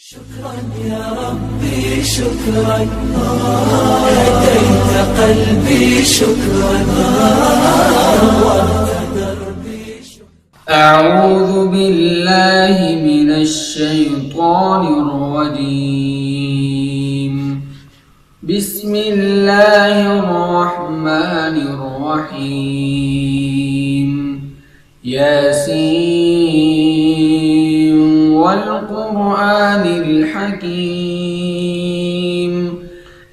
شكرا يا ربي شكرا، هديت قلبي شكرا، نورت دربي شكرا. أعوذ بالله من الشيطان الرجيم. بسم الله الرحمن الرحيم. ياسين والقرآن الحكيم،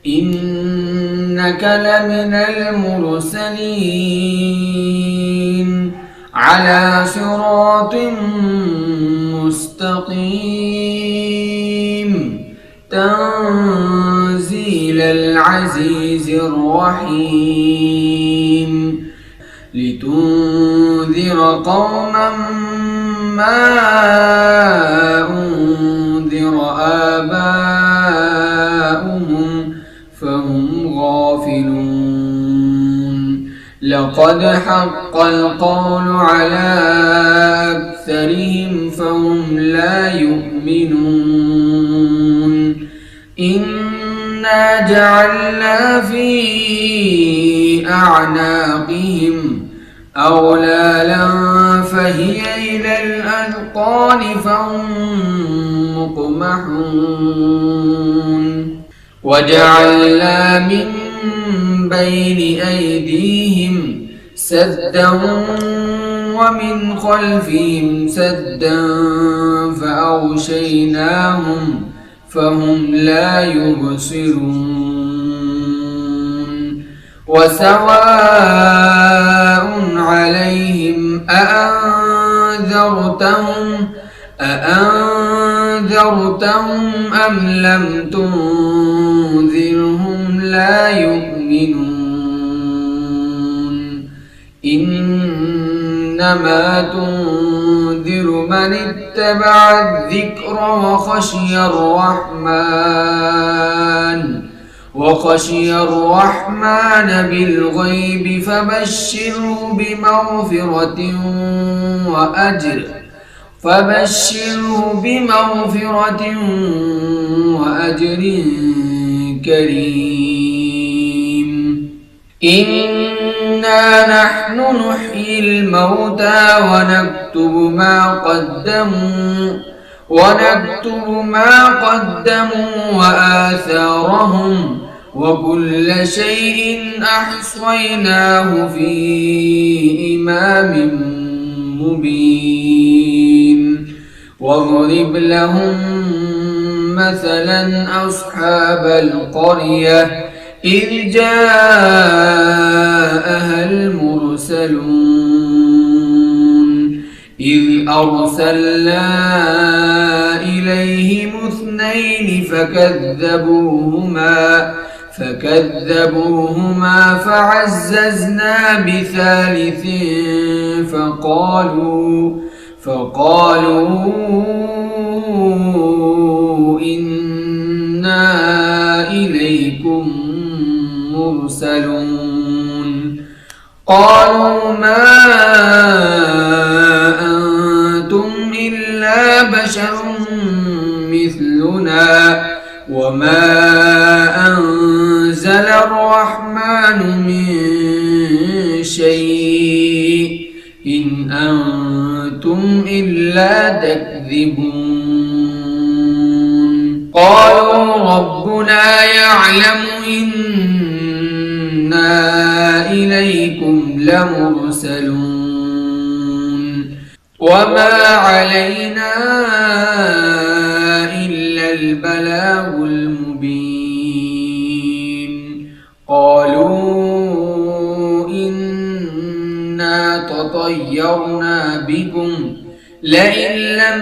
إنك لمن المرسلين على صراط مستقيم، تنزيل العزيز الرحيم، لتنذر قوما ما أنذر آباؤهم فهم غافلون. لقد حق القول على أكثرهم فهم لا يؤمنون. إنا جعلنا في أعناقهم أغلالا فهي إلى الأذقان فهم مقمحون. وجعلنا من بين أيديهم سدا ومن خلفهم سدا فأغشيناهم فهم لا يبصرون. وسواء عليهم أأنذرتهم أم لم تنذرهم لا يؤمنون. إنما تنذر من اتبع الذكر وخشي الرحمن بالغيب فبشره بمغفرة وأجر كريم. إنا نحن نحيي الموتى ونكتب ما قدموا وآثارهم، وكل شيء أحصيناه في إمام مبين. واضرب لهم مثلا أصحاب القرية إذ جاءها المرسلون إذ أرسلنا إليهم 2 فكذبوهما فعززنا ب3 فقالوا إنا إليكم مرسلون. قالوا ما أنتم إلا بشر مثلنا وما أنزل الرحمن من شيء إن أنتم إلا تكذبون. قالوا ربنا يعلم إنا إليكم لمرسلون وما علينا إلا البلاغ المبين. قالوا إنا تطيرنا بكم لئن لم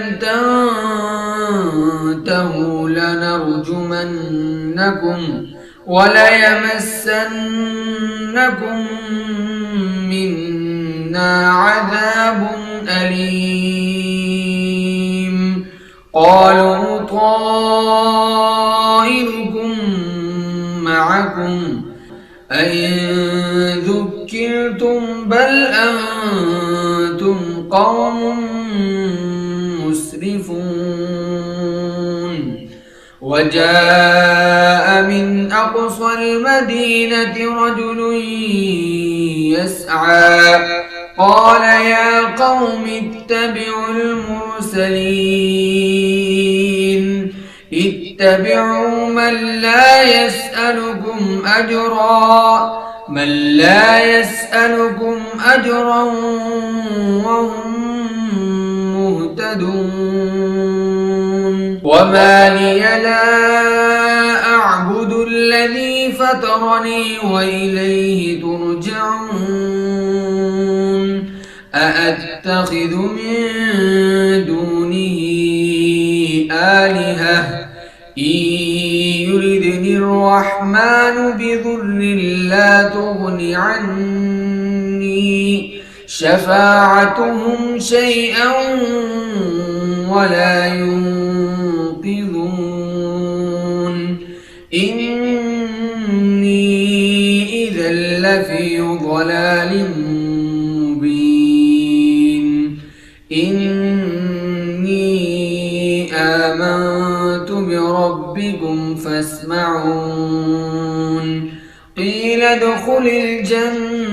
تنتهوا لنرجمنكم وليمسنكم منا عذاب أليم. قالوا طائركم معكم أئن ذكرتم بل أنتم قوم مسرفون. وجاء من أقصى المدينة رجل يسعى قال يا قوم اتبعوا المرسلين اتبعوا من لا يسألكم أجرا وهم مهتدون وما لي لا أعبد الذي فطرني وإليه ترجعون أأتخذ من دونه آلهة إن يردني الرحمن بضر لا تغن عني شفاعتهم شيئا ولا ينقذون إني إذا لفي ضلال مبين إني آمنت بربكم فاسمعون قيل ادخل الجنة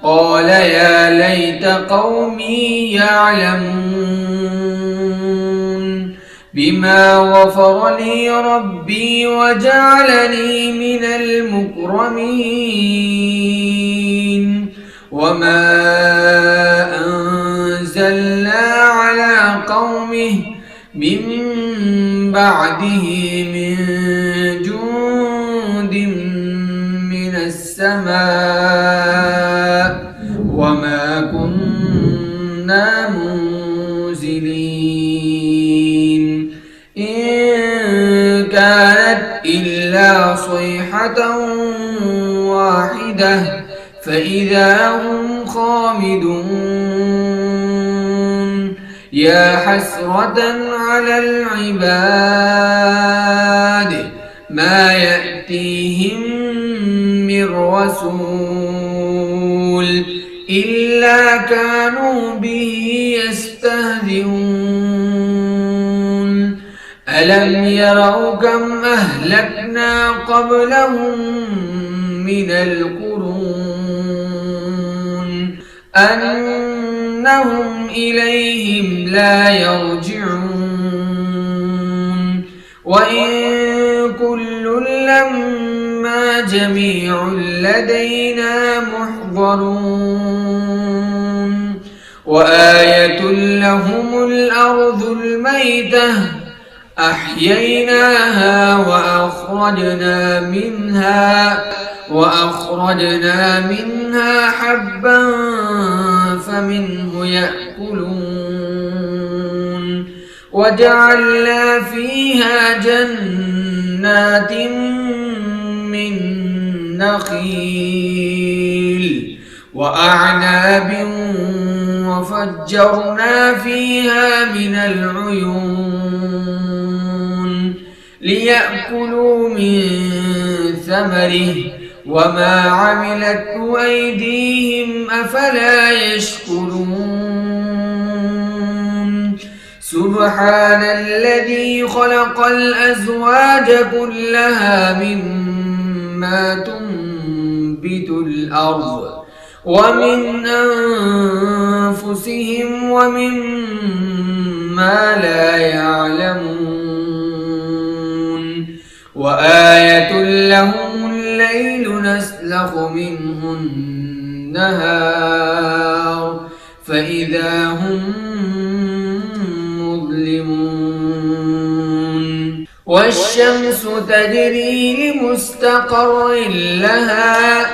قال يا ليت قومي يعلمون بما غفر لي ربي وجعلني من المكرمين وما أنزلنا على قومه من بعده من جند من السماء وما كنا منزلين إن كانت إلا صيحة واحدة فإذا هم خامدون يا حسرة على العباد ما يأتيهم من رسول إلا كانوا به يستهزئون ألم يروا كم أهلكنا قبلهم من القرون أنهم إليهم لا يرجعون وإن كل لما جميع لدينا محضرون وآية لهم الأرض الميتة أحييناها وأخرجنا منها حبا فمنه يأكلون وجعلنا فيها جنات من نخيل وأعناب وفجرنا فيها من العيون ليأكلوا من ثمره وما عملته أيديهم أفلا يشكرون سبحان الذي خلق الأزواج كلها مما تنبت الأرض ومن أنفسهم ومما لا يعلمون وآية لهم الليل نسلخ منه النهار فإذا هم مظلمون والشمس تجري لمستقر لها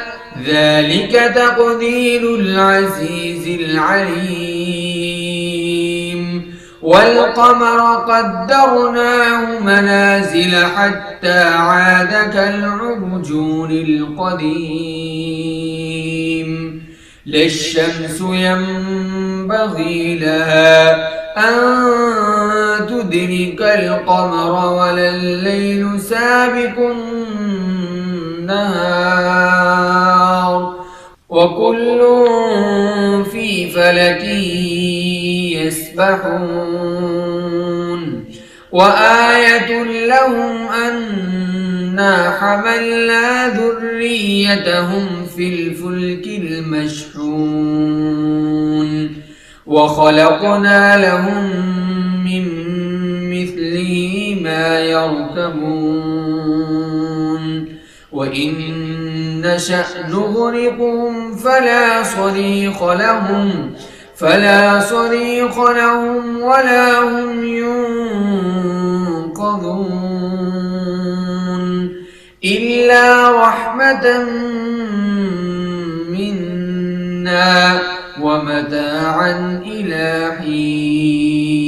ذلك تقدير العزيز العليم والقمر قدرناه منازل حتى عاد كالعرجون القديم لا الشمس ينبغي لها أن تدرك القمر ولا الليل سابق النهار وكل في فلك يسبحون وآية لهم أنا حملنا ذريتهم في الفلك المشحون وخلقنا لهم من مثله ما يركبون وإن نشأ نغرقهم فلا صريخ لهم ولا هم ينقذون إلا رحمة منا ومتاعا إلى حين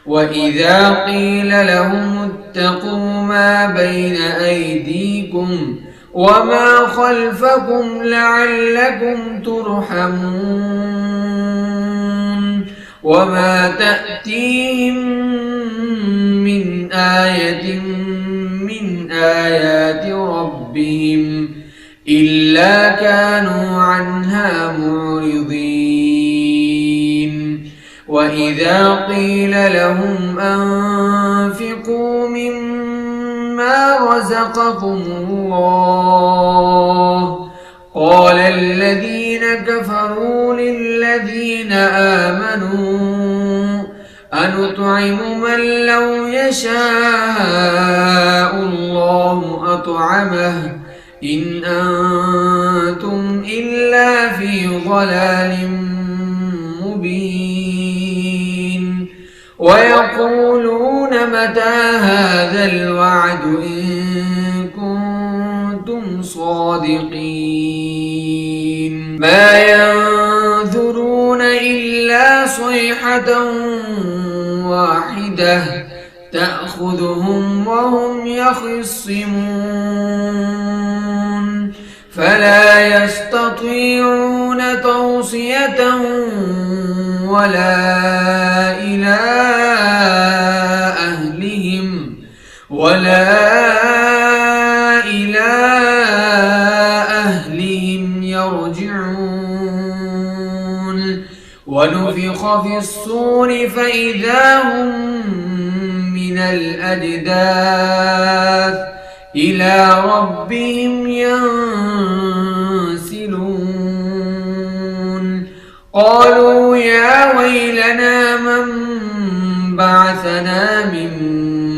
وإذا قيل لهم اتقوا ما بين أيديكم وما خلفكم لعلكم ترحمون وما تأتيهم من آية من آيات ربهم إلا كانوا عنها معرضين وإذا قيل لهم أنفقوا مما رزقكم الله قال الذين كفروا للذين آمنوا أنطعم من لو يشاء الله أطعمه إن أنتم إلا في ضلال مبين ويقولون متى هذا الوعد إن كنتم صادقين ما ينظرون إلا صيحة واحدة تأخذهم وهم يخصمون فلا يستطيعون توصية ولا إلى أهلهم يرجعون ونفخ في الصور فإذا هم من الأجداث إلى ربهم ينسلون قالوا يا ويلنا من بعثنا من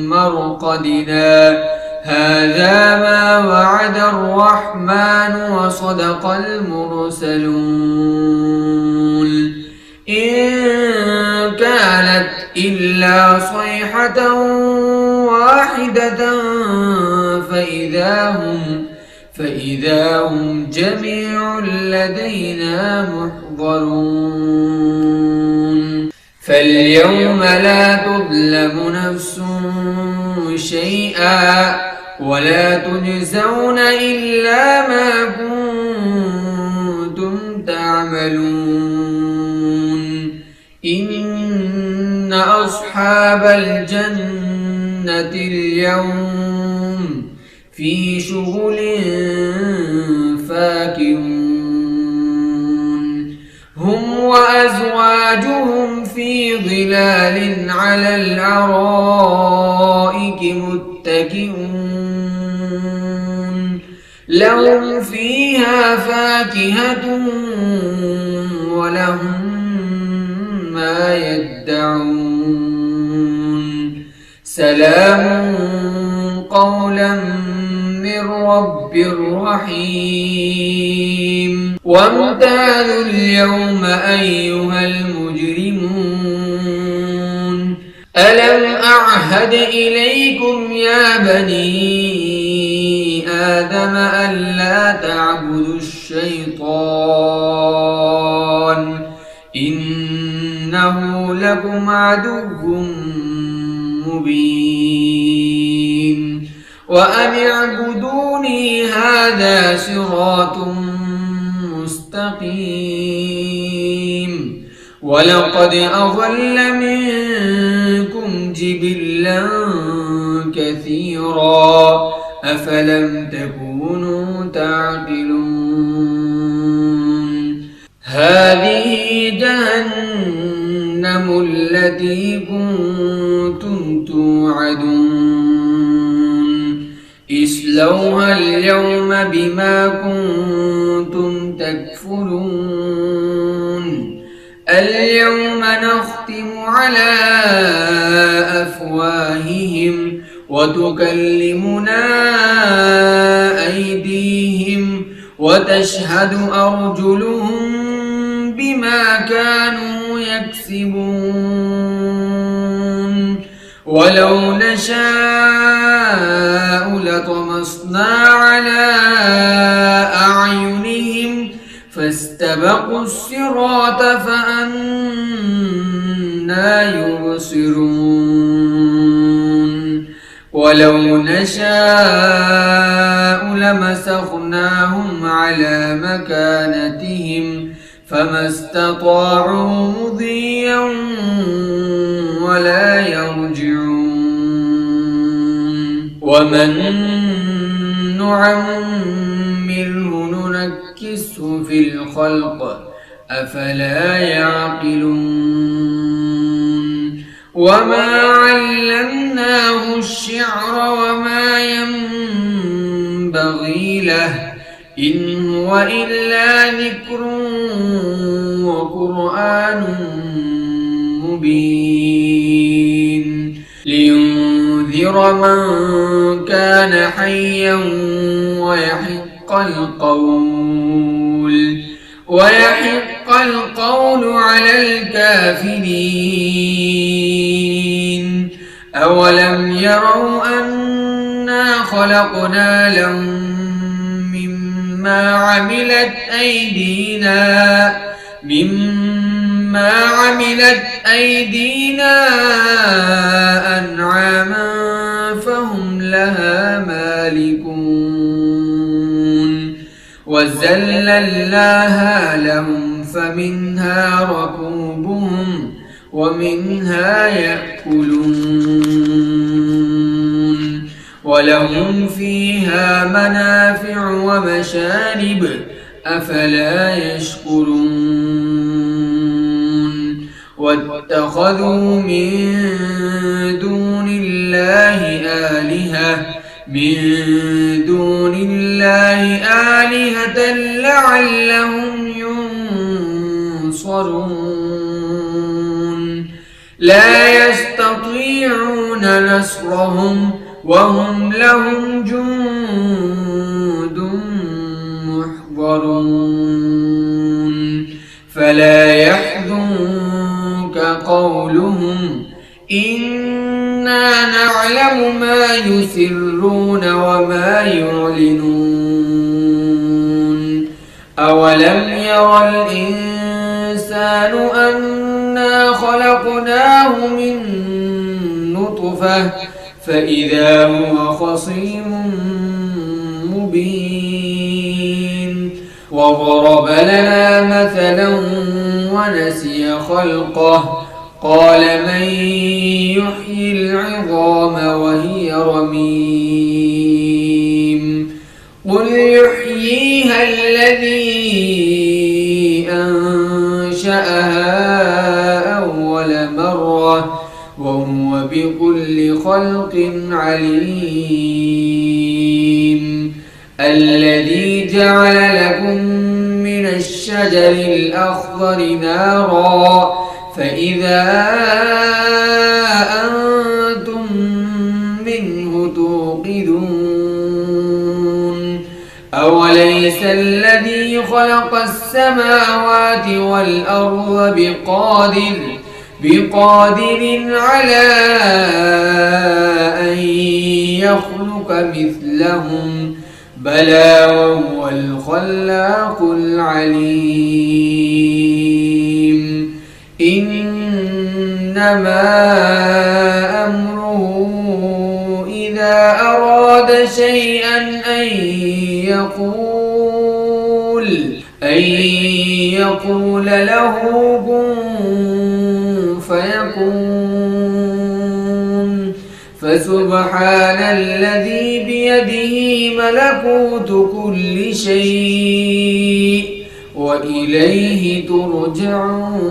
مرقدنا هذا ما وعد الرحمن وصدق المرسلون إن كانت إلا صيحة واحدة فإذا هم جميع لدينا محضرون فاليوم لا تظلم نفس شيئا ولا تجزون إلا ما كنتم تعملون إن أصحاب الجنة اليوم في شغل فاكهون هم وأزواجهم في ظلال على الأرائك متكئون لهم فيها فاكهة ولهم ما يدعون سلام قولا من رب رحيم وامتازوا اليوم أيها المجرمون ألم أعهد إليكم يا بني آدم ألا تعبدوا الشيطان إنه لكم عدو مبين وأن اعبدوني هذا صراط مستقيم ولقد أضل منكم جبلا كثيرا أفلم تكونوا تعقلون هذه جهنم التي كنتم كنتم توعدون اصلوها اليوم بما كنتم تكفرون اليوم نختم على أفواههم وتكلمنا أيديهم وتشهد أرجلهم بما كانوا يكسبون ولو نشاء لطمسنا على أعينهم فاستبقوا الصراط فأنى يبصرون ولو نشاء لمسخناهم على مكانتهم فما استطاعوا مضيا ولا يرجعون ومن نعمره ننكسه في الخلق أفلا يعقلون وما علمناه الشعر وما ينبغي له إن هو إلا ذكر وقرآن مبين لينذر من كان حيا ويحق القول على الكافرين أولم يروا أنا خلقنا لهم مما عملت أيدينا أنعاما فهم لها مالكون وذللناها لهم فمنها ركوبهم ومنها يأكلون ولهم فيها منافع ومشارب أفلا يشكرون واتخذوا من دون الله آلهة لعلهم ينصرون لا يستطيعون نصرهم وهم لهم جند محضرون فلا يحزنك قولهم إنا نعلم ما يسرون وما يعلنون أولم ير الإنسان أنا خلقناه من نطفة فإذا هو خصيم مبين وضرب لنا مثلا ونسي خلقه قال من يحيي العظام وهي رميم قل يحييها الذي أنشأها أول مرة وهو بكل خلق عليم الذي جعل لكم من الشجر الأخضر نارا فإذا أنتم منه توقدون أوليس الذي خلق السماوات والأرض بقادر على أن يخلق مثلهم بلى وهو الخلاق العليم إنما أمره إذا أراد شيئا أن يقول له كن فيكون فسبحان الذي بيده ملكوت كل شيء وإليه ترجعون.